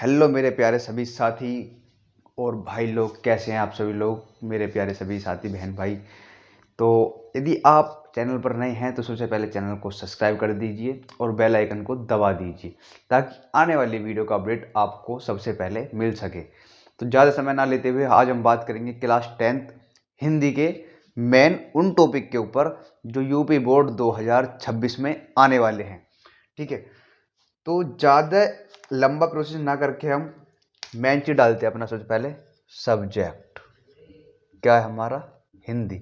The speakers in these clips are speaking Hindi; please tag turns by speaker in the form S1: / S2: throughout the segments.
S1: हेलो मेरे प्यारे सभी साथी और भाई लोग, कैसे हैं आप सभी लोग मेरे प्यारे सभी साथी बहन भाई। तो यदि आप चैनल पर नए हैं तो सबसे पहले चैनल को सब्सक्राइब कर दीजिए और बेल आइकन को दबा दीजिए ताकि आने वाली वीडियो का अपडेट आपको सबसे पहले मिल सके। तो ज़्यादा समय ना लेते हुए आज हम बात करेंगे क्लास 10th हिंदी के मेन उन टॉपिक के ऊपर जो यूपी बोर्ड 2026 में आने वाले हैं। ठीक है, तो ज़्यादा लंबा प्रोसेस ना करके हम मेन चीज डालते हैं अपना। सबसे पहले सब्जेक्ट क्या है हमारा? हिंदी।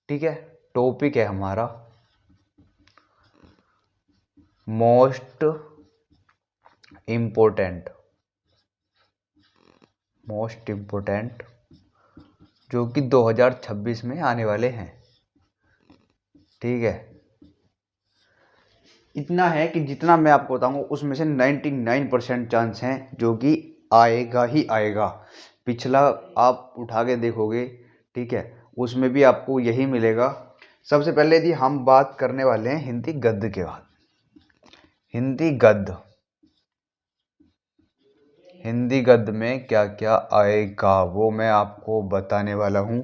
S1: ठीक है, टॉपिक है हमारा मोस्ट इम्पोर्टेंट जो कि 2026 में आने वाले हैं। ठीक है, इतना है कि जितना मैं आपको बताऊंगा उसमें से 99% चांस हैं जो कि आएगा ही आएगा। पिछला आप उठा के देखोगे, ठीक है, उसमें भी आपको यही मिलेगा। सबसे पहले यदि हम बात करने वाले हैं हिंदी गद्य के बाद, हिंदी गद्य में क्या क्या आएगा वो मैं आपको बताने वाला हूँ।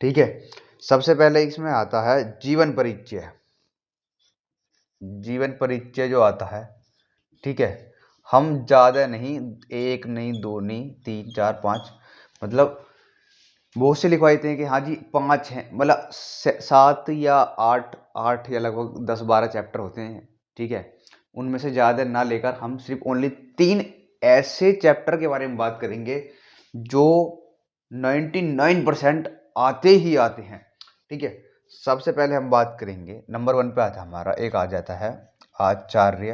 S1: ठीक है, सबसे पहले इसमें आता है जीवन परिचय। जीवन परिचय जो आता है, ठीक है, हम ज़्यादा नहीं, एक नहीं, दो नहीं, तीन चार पाँच, मतलब बहुत से लिखवाते हैं कि हाँ जी पाँच हैं, मतलब सात या आठ, आठ या लगभग 10-12 चैप्टर होते हैं। ठीक है, उनमें से ज़्यादा ना लेकर हम सिर्फ ओनली 3 ऐसे चैप्टर के बारे में बात करेंगे जो 99% आते ही आते हैं। ठीक है, सबसे पहले हम बात करेंगे नंबर 1 पे आता है हमारा, एक आ जाता है आचार्य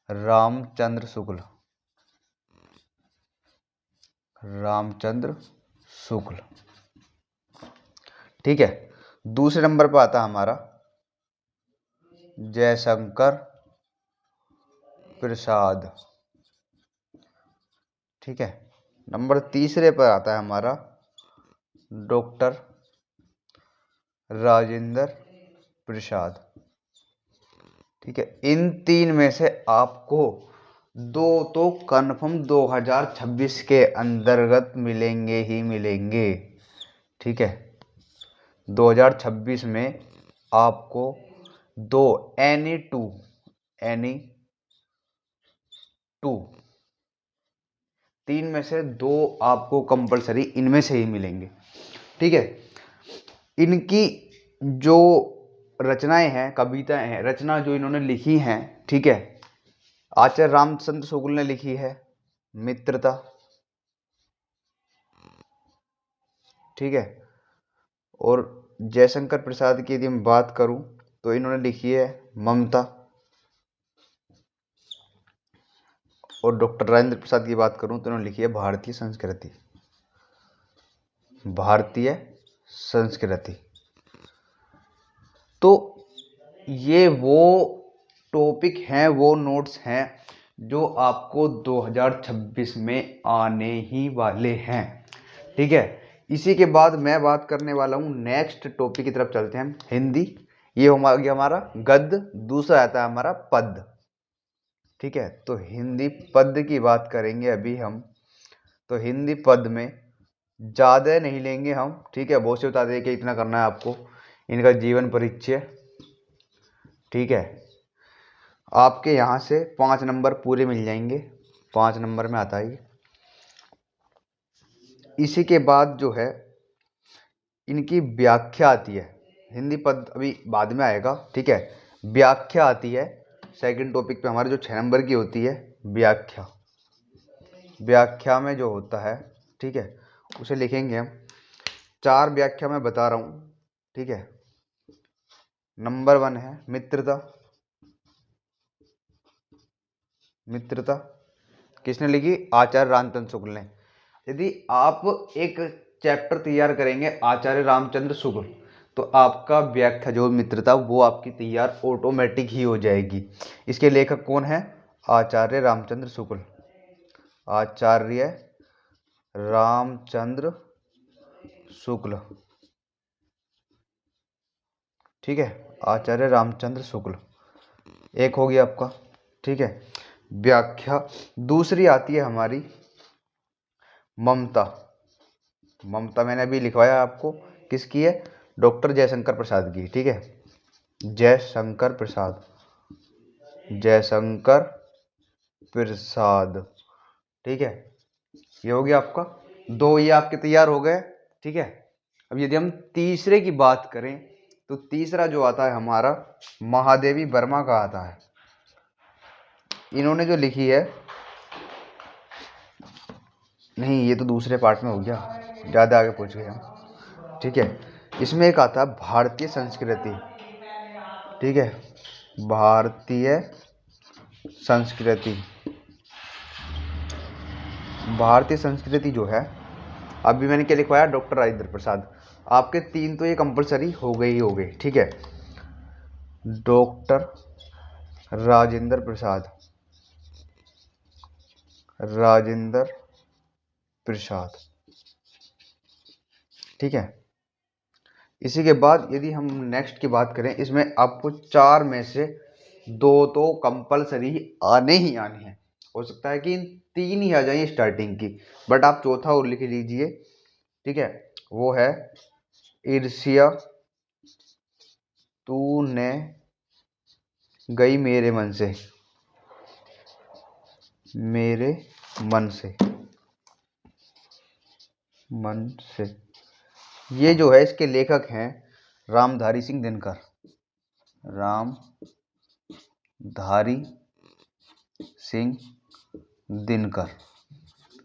S1: रामचंद्र शुक्ल। रामचंद्र शुक्ल, ठीक है। दूसरे नंबर पर आता है हमारा जयशंकर प्रसाद। ठीक है, नंबर तीसरे पर आता है हमारा डॉक्टर राजेंद्र प्रसाद। ठीक है, इन तीन में से आपको दो तो कन्फर्म 2026 के अंतर्गत मिलेंगे ही मिलेंगे। ठीक है, 2026 में आपको दो, एनी टू, तीन में से दो आपको कंपलसरी इनमें से ही मिलेंगे। ठीक है, इनकी जो रचनाएं हैं, कविताएं हैं, रचना जो इन्होंने लिखी हैं, ठीक है, आचार्य रामचंद्र शुक्ल ने लिखी है मित्रता। ठीक है, और जयशंकर प्रसाद की यदि मैं बात करूं तो इन्होंने लिखी है ममता। और डॉक्टर राजेंद्र प्रसाद की बात करूं तो इन्होंने लिखी है भारतीय संस्कृति। भारतीय संस्कृति। तो ये वो टॉपिक हैं, वो नोट्स हैं जो आपको 2026 में आने ही वाले हैं। ठीक है, इसी के बाद मैं बात करने वाला हूँ नेक्स्ट टॉपिक की तरफ चलते हैं। हिंदी, ये हो गया हमारा गद्य। दूसरा आता है हमारा पद्य। ठीक है, तो हिंदी पद्य की बात करेंगे अभी हम। तो हिंदी पद्य में ज़्यादा नहीं लेंगे हम। ठीक है, बहुत से बता दें कि इतना करना है आपको। इनका जीवन परिचय, ठीक है, आपके यहाँ से 5 नंबर पूरे मिल जाएंगे। 5 नंबर में आता है। इसी के बाद जो है इनकी व्याख्या आती है। हिंदी पद अभी बाद में आएगा। ठीक है, व्याख्या आती है सेकंड टॉपिक पे हमारे, जो 6 नंबर की होती है व्याख्या। व्याख्या में जो होता है, ठीक है, उसे लिखेंगे हम। 4 व्याख्या मैं बता रहा हूँ। ठीक है, नंबर 1 है मित्रता। मित्रता किसने लिखी? आचार्य रामचंद्र शुक्ल ने। यदि आप एक चैप्टर तैयार करेंगे आचार्य रामचंद्र शुक्ल, तो आपका व्याख्या जो मित्रता वो आपकी तैयार ऑटोमेटिक ही हो जाएगी। इसके लेखक कौन है? आचार्य रामचंद्र शुक्ल। आचार्य रामचंद्र शुक्ल। ठीक है, आचार्य रामचंद्र शुक्ल एक हो गया आपका। ठीक है। व्याख्या दूसरी आती है हमारी ममता। ममता मैंने अभी लिखवाया आपको, किसकी है? डॉक्टर जयशंकर प्रसाद की। ठीक है, जयशंकर प्रसाद, जयशंकर प्रसाद। ठीक है, ये हो गया आपका दो, ये आपके तैयार हो गए। ठीक है, अब यदि हम तीसरे की बात करें तो तीसरा जो आता है हमारा महादेवी वर्मा का आता है। इन्होंने जो लिखी है, नहीं ये तो दूसरे पार्ट में हो गया, ज़्यादा आगे पहुंच गए हम। ठीक है, इसमें एक आता है भारतीय संस्कृति। ठीक है, भारतीय संस्कृति। भारतीय संस्कृति जो है, अभी मैंने क्या लिखवाया? डॉक्टर राजेंद्र प्रसाद। आपके तीन तो ये कंपलसरी हो गई ही हो गई। ठीक है, डॉक्टर राजेंद्र प्रसाद, राजेंद्र प्रसाद। ठीक है, इसी के बाद यदि हम नेक्स्ट की बात करें, इसमें आपको चार में से दो तो कंपलसरी आने ही आने हैं। हो सकता है कि इन तीन ही आ जाए स्टार्टिंग की, बट आप चौथा और लिख लीजिए। ठीक है, वो है ईर्ष्या तूने गई मेरे मन से, मेरे मन से, मन से। ये जो है इसके लेखक हैं रामधारी सिंह दिनकर, रामधारी सिंह दिनकर।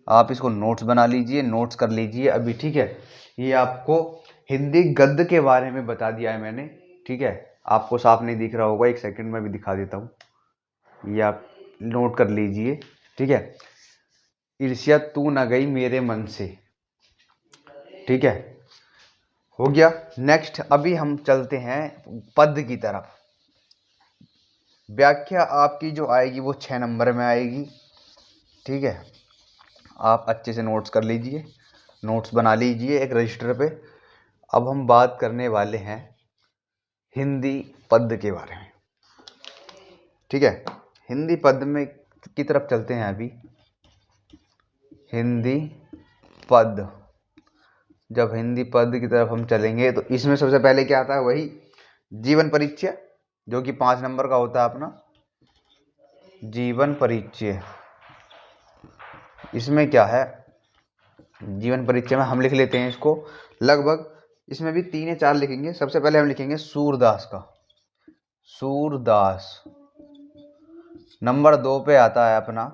S1: आप इसको नोट्स बना लीजिए, नोट्स कर लीजिए अभी। ठीक है, ये आपको हिंदी गद्य के बारे में बता दिया है मैंने। ठीक है, आपको साफ नहीं दिख रहा होगा, एक सेकंड में भी दिखा देता हूँ, ये आप नोट कर लीजिए। ठीक है, ईर्ष्या तू न गई मेरे मन से। ठीक है, हो गया। नेक्स्ट अभी हम चलते हैं पद की तरफ। व्याख्या आपकी जो आएगी वो 6 नंबर में आएगी। ठीक है, आप अच्छे से नोट्स कर लीजिए, नोट्स बना लीजिए एक रजिस्टर पे। अब हम बात करने वाले हैं हिंदी पद के बारे में। ठीक है, हिंदी पद में की तरफ चलते हैं अभी। हिंदी पद, जब हिंदी पद की तरफ हम चलेंगे तो इसमें सबसे पहले क्या आता है? वही जीवन परिचय, जो कि 5 नंबर का होता है अपना जीवन परिचय। इसमें क्या है? जीवन परिचय में हम लिख लेते हैं इसको लगभग, इसमें भी 3 या 4 लिखेंगे। सबसे पहले हम लिखेंगे सूरदास का, सूरदास। नंबर 2 पे आता है अपना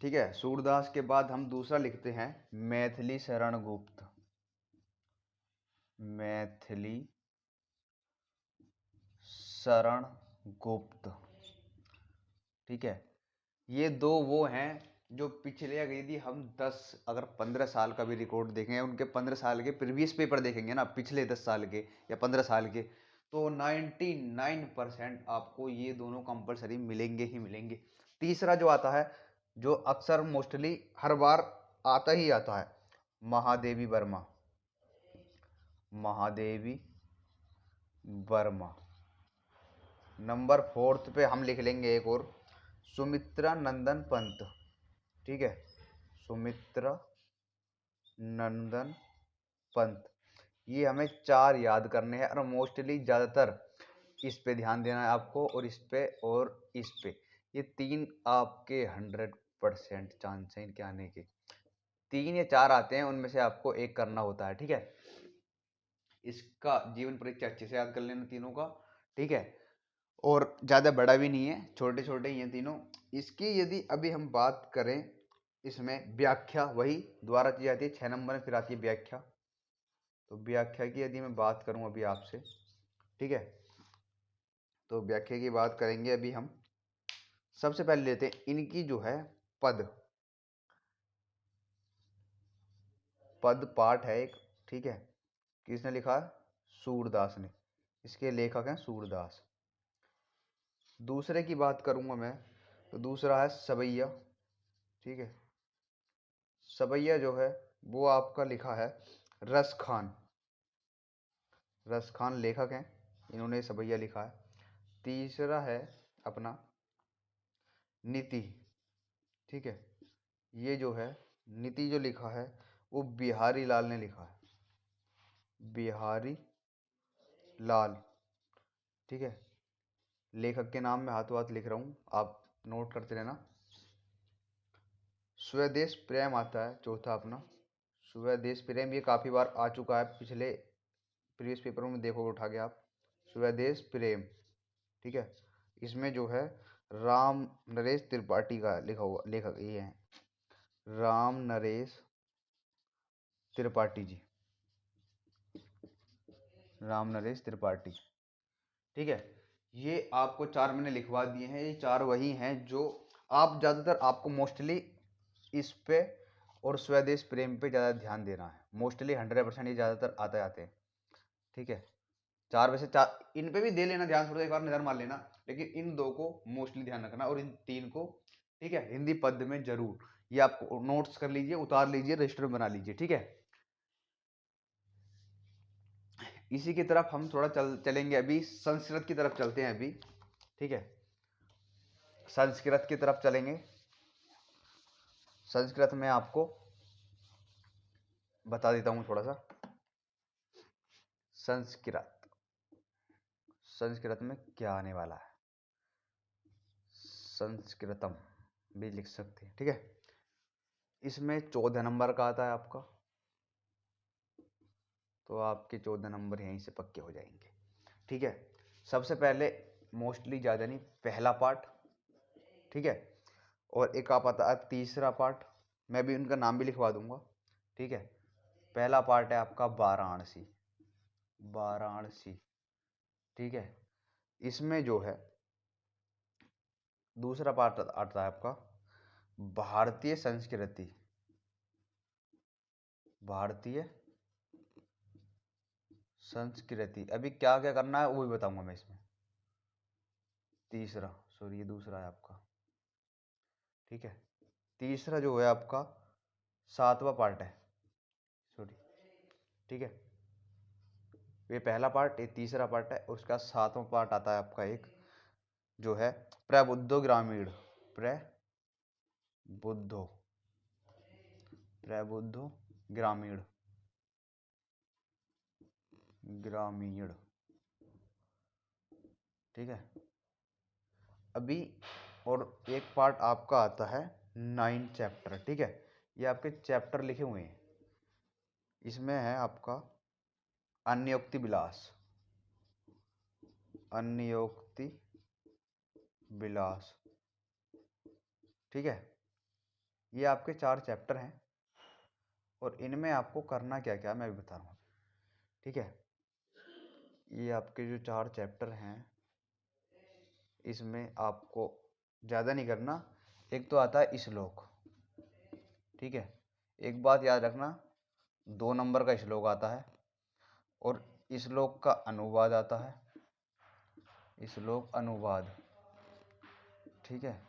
S1: ठीक है, सूरदास के बाद हम दूसरा लिखते हैं मैथिली शरण गुप्त, मैथिली शरण गुप्त। ठीक है, ये दो वो हैं जो पिछले, अगर यदि हम 10 अगर 15 साल का भी रिकॉर्ड देखें, उनके 15 साल के प्रीवियस पेपर देखेंगे ना, पिछले 10 साल के या 15 साल के, तो 99% आपको ये दोनों कंपलसरी मिलेंगे ही मिलेंगे। तीसरा जो आता है, जो अक्सर मोस्टली हर बार आता ही आता है, महादेवी वर्मा, महादेवी वर्मा। नंबर 4 पे हम लिख लेंगे एक और, सुमित्रा नंदन पंत। ठीक है, सुमित्रा नंदन पंत। ये हमें 4 याद करने हैं और मोस्टली ज़्यादातर इस पे ध्यान देना है आपको, और इस पे और इस पे। ये 3 आपके 100% चांस हैं इनके आने के। 3 या 4 आते हैं, उनमें से आपको एक करना होता है। ठीक है, इसका जीवन परिचय अच्छे से याद कर लेना तीनों का। ठीक है, और ज़्यादा बड़ा भी नहीं है, छोटे छोटे ही हैं तीनों। इसकी यदि अभी हम बात करें, इसमें व्याख्या वही द्वारा की जाती है 6 नंबर में, फिर आती है व्याख्या। तो व्याख्या की यदि मैं बात करूं अभी आपसे, ठीक है, तो व्याख्या की बात करेंगे अभी हम। सबसे पहले लेते हैं इनकी जो है पद, पद पाठ है एक। ठीक है, किसने लिखा है? सूरदास ने, इसके लेखक हैं सूरदास। दूसरे की बात करूंगा मैं, तो दूसरा है सवैया। ठीक है, सवैया जो है वो आपका लिखा है रस खान, रसखान लेखक हैं, इन्होंने सवैया लिखा है। तीसरा है अपना नीति, ठीक है, ये जो है नीति जो लिखा है वो बिहारी लाल ने लिखा है, बिहारी लाल, ठीक है। लेखक के नाम में हाथों हाथ लिख रहा हूँ, आप नोट करते रहना। स्वदेश प्रेम आता है चौथा अपना, स्वदेश प्रेम, ये काफ़ी बार आ चुका है, पिछले प्रीवियस पेपरों में देखोगे उठा के आप, स्वदेश प्रेम, ठीक है। इसमें जो है राम नरेश त्रिपाठी का लिखा हुआ लेखक ये है, राम नरेश त्रिपाठी जी, राम नरेश त्रिपाठी, ठीक है। ये आपको चार मैंने लिखवा दिए हैं, ये चार वही हैं जो आप ज़्यादातर आपको मोस्टली इस पे और स्वदेश प्रेम पे ज़्यादा ध्यान देना है, मोस्टली 100% ये ज़्यादातर आते आते हैं, ठीक है। चार वैसे चार इन पे भी दे लेना ध्यान, थोड़ा एक बार नज़र मार लेना, लेकिन इन दो को मोस्टली ध्यान रखना और इन तीन को, ठीक है, हिंदी पद्य में जरूर, ये आपको नोट्स कर लीजिए, उतार लीजिए, रजिस्टर बना लीजिए, ठीक है। इसी की तरफ हम थोड़ा चलेंगे, अभी संस्कृत की तरफ चलते हैं अभी, ठीक है, संस्कृत की तरफ चलेंगे। संस्कृत में आपको बता देता हूँ थोड़ा सा, संस्कृत, संस्कृत में क्या आने वाला है, संस्कृतम भी लिख सकते हैं, ठीक है। इसमें 14 नंबर का आता है आपका, तो आपके 14 नंबर यहीं से पक्के हो जाएंगे, ठीक है। सबसे पहले मोस्टली ज़्यादा नहीं, पहला पार्ट, ठीक है, और एक आप आता है तीसरा पार्ट, मैं भी उनका नाम भी लिखवा दूंगा, ठीक है। पहला पार्ट है आपका वाराणसी, वाराणसी, ठीक है। इसमें जो है दूसरा पार्ट आता है आपका भारतीय संस्कृति, भारतीय संस्कृति, अभी क्या क्या करना है वो भी बताऊंगा मैं इसमें। तीसरा, सॉरी ये दूसरा है आपका, ठीक है। तीसरा जो है आपका सातवां पार्ट है, सॉरी, ठीक है। ये पहला पार्ट, ये तीसरा पार्ट है, उसका सातवां पार्ट आता है आपका एक जो है प्रबुद्धो ग्रामीण, प्रबुद्धो, प्रबुद्धो ग्रामीण, ग्रामीण, ठीक है। अभी और एक पार्ट आपका आता है 9 चैप्टर, ठीक है। ये आपके चैप्टर लिखे हुए हैं, इसमें है आपका अन्योक्ति विलास, अन्योक्ति विलास, ठीक है। ये आपके 4 चैप्टर हैं और इनमें आपको करना क्या क्या मैं भी बता रहा हूँ, ठीक है। ये आपके जो 4 चैप्टर हैं इसमें आपको ज़्यादा नहीं करना, एक तो आता है श्लोक, ठीक है। एक बात याद रखना, 2 नंबर का श्लोक आता है और श्लोक का अनुवाद आता है, श्लोक अनुवाद, ठीक है।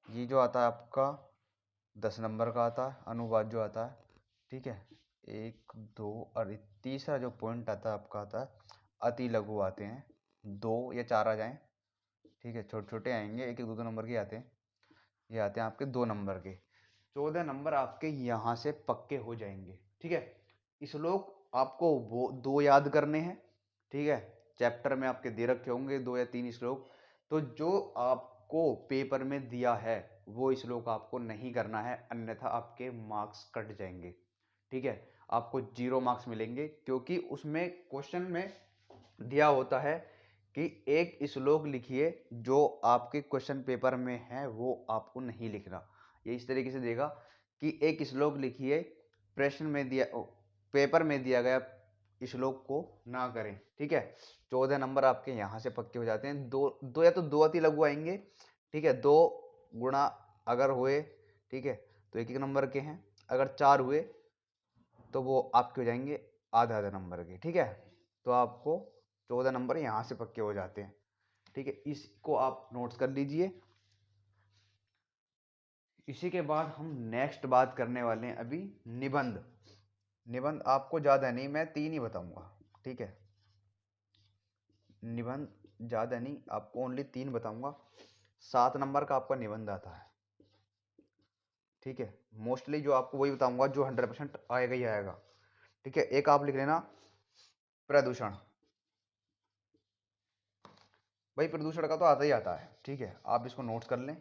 S1: ये जो आता है आपका 10 नंबर का आता है अनुवाद जो आता है, ठीक है। एक दो और तीसरा जो पॉइंट आता है आपका आता है अति लघु आते हैं, 2 या 4 आ जाएं, ठीक है, छोटे छोटे आएंगे, एक एक दो दो नंबर के आते हैं, ये आते हैं आपके 2 नंबर के। 14 नंबर आपके यहाँ से पक्के हो जाएंगे, ठीक है। श्लोक आपको वो 2 याद करने हैं, ठीक है। चैप्टर में आपके दे रखे होंगे 2 या 3 श्लोक, तो जो आपको पेपर में दिया है वो श्लोक आपको नहीं करना है, अन्यथा आपके मार्क्स कट जाएंगे, ठीक है। आपको 0 मार्क्स मिलेंगे, क्योंकि उसमें क्वेश्चन में दिया होता है कि एक श्लोक लिखिए, जो आपके क्वेश्चन पेपर में है वो आपको नहीं लिखना। ये इस तरीके से देगा कि एक श्लोक लिखिए, प्रश्न में दिया पेपर में दिया गया श्लोक को ना करें, ठीक है। 14 नंबर आपके यहाँ से पक्के हो जाते हैं। दो या तो 2 अति लघु आएंगे, ठीक है, 2 गुणा अगर हुए, ठीक है, तो 1 1 नंबर के हैं, अगर 4 हुए तो वो आपके हो जाएंगे आधा आधा नंबर के, ठीक है। तो आपको 14 नंबर यहाँ से पक्के हो जाते हैं, ठीक है। इसको आप नोट्स कर लीजिए। इसी के बाद हम नेक्स्ट बात करने वाले हैं अभी निबंध। निबंध आपको ज़्यादा नहीं, मैं 3 ही बताऊंगा, ठीक है। निबंध ज़्यादा नहीं, आपको ओनली 3 बताऊंगा। 7 नंबर का आपका निबंध आता है, ठीक है। मोस्टली जो आपको वही बताऊंगा जो 100% आएगा ही आएगा, ठीक है। एक आप लिख लेना प्रदूषण, भाई प्रदूषण का तो आता ही आता है, ठीक है। आप इसको नोट कर लें,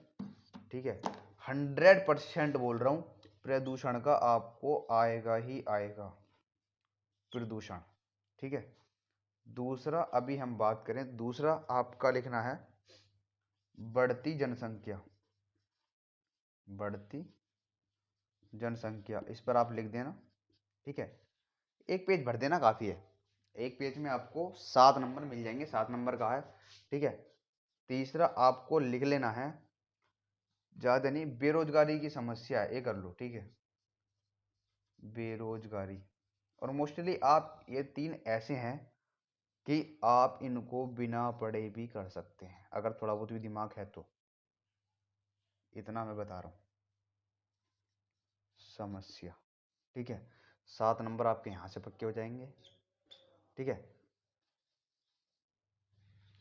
S1: ठीक है। 100% बोल रहा हूँ, प्रदूषण का आपको आएगा ही आएगा, प्रदूषण, ठीक है। दूसरा अभी हम बात करें, दूसरा आपका लिखना है बढ़ती जनसंख्या, बढ़ती जनसंख्या, इस पर आप लिख देना, ठीक है। एक पेज भर देना, काफ़ी है। एक पेज में आपको 7 नंबर मिल जाएंगे, 7 नंबर का है, ठीक है। तीसरा आपको लिख लेना है, ज़्यादा नहीं, बेरोजगारी की समस्या है, ये कर लो, ठीक है। बेरोजगारी, और मोस्टली आप ये 3 ऐसे हैं कि आप इनको बिना पढ़े भी कर सकते हैं, अगर थोड़ा बहुत भी दिमाग है तो, इतना मैं बता रहा हूँ। समस्या, ठीक है। 7 नंबर आपके यहाँ से पक्के हो जाएंगे, ठीक है।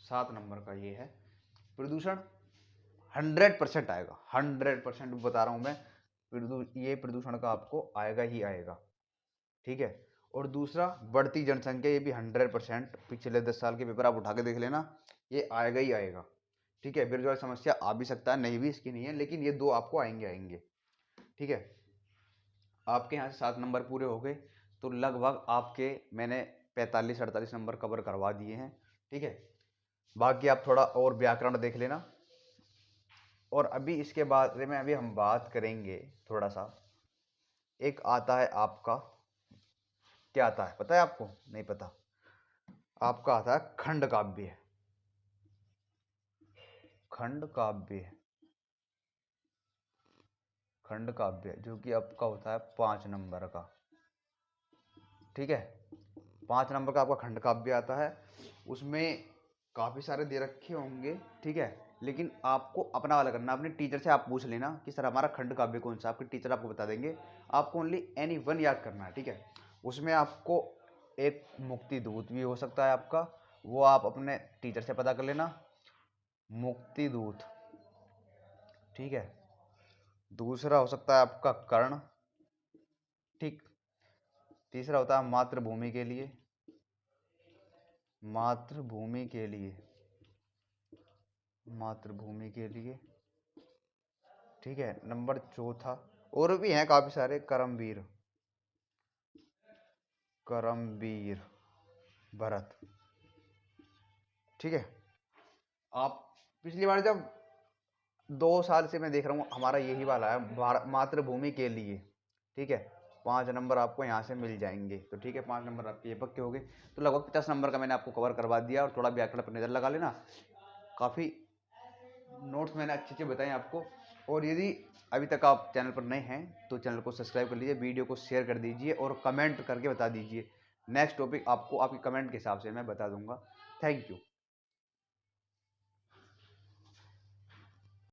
S1: 7 नंबर का ये है प्रदूषण, 100% आएगा, 100% बता रहा हूँ मैं। ये प्रदूषण का आपको आएगा ही आएगा, ठीक है। और दूसरा बढ़ती जनसंख्या, ये भी 100%, पिछले 10 साल के पेपर आप उठा के देख लेना, ये आएगा ही आएगा, ठीक है। बेरोजगारी समस्या आ भी सकता है, नहीं भी इसकी नहीं है, लेकिन ये 2 आपको आएंगे आएंगे, ठीक है। आपके यहाँ से 7 नंबर पूरे हो गए, तो लगभग आपके मैंने 45-48 नंबर कवर करवा दिए हैं, ठीक है। बाकी आप थोड़ा और व्याकरण देख लेना, और अभी इसके बारे में अभी हम बात करेंगे थोड़ा सा। एक आता है आपका, क्या आता है पता है आपको? नहीं पता? आपका आता है खंड काव्य, खंड काव्य, खंड काव्य, जो कि आपका होता है 5 नंबर का, ठीक है। 5 नंबर का आपका खंड काव्य आता है, उसमें काफ़ी सारे दे रखे होंगे, ठीक है। लेकिन आपको अपना वाला करना, अपने टीचर से आप पूछ लेना कि सर हमारा खंड काव्य कौन सा, आपके टीचर आपको बता देंगे। आपको ओनली एनी वन याद करना है, ठीक है। उसमें आपको एक मुक्ति दूत भी हो सकता है आपका, वो आप अपने टीचर से पता कर लेना, मुक्ति दूत, ठीक है। दूसरा हो सकता है आपका कर्ण, ठीक। तीसरा होता है मातृभूमि के लिए, मातृभूमि के लिए, मातृभूमि के लिए, ठीक है। नंबर चौथा, और भी हैं काफी सारे, करमवीर, करमवीर भरत, ठीक है। आप पिछली बार जब 2 साल से मैं देख रहा हूँ हमारा यही वाला है, मातृभूमि के लिए, ठीक है। 5 नंबर आपको यहाँ से मिल जाएंगे, तो ठीक है। 5 नंबर आपके ये पक्के हो गए, तो लगभग 50 नंबर का मैंने आपको कवर करवा दिया, और थोड़ा व्याकरण पर नज़र लगा लेना। काफ़ी नोट्स मैंने अच्छे अच्छे बताए आपको। और यदि अभी तक आप चैनल पर नए हैं तो चैनल को सब्सक्राइब कर लीजिए, वीडियो को शेयर कर दीजिए, और कमेंट करके बता दीजिए नेक्स्ट टॉपिक आपको आपके कमेंट के हिसाब से मैं बता दूंगा। Thank you.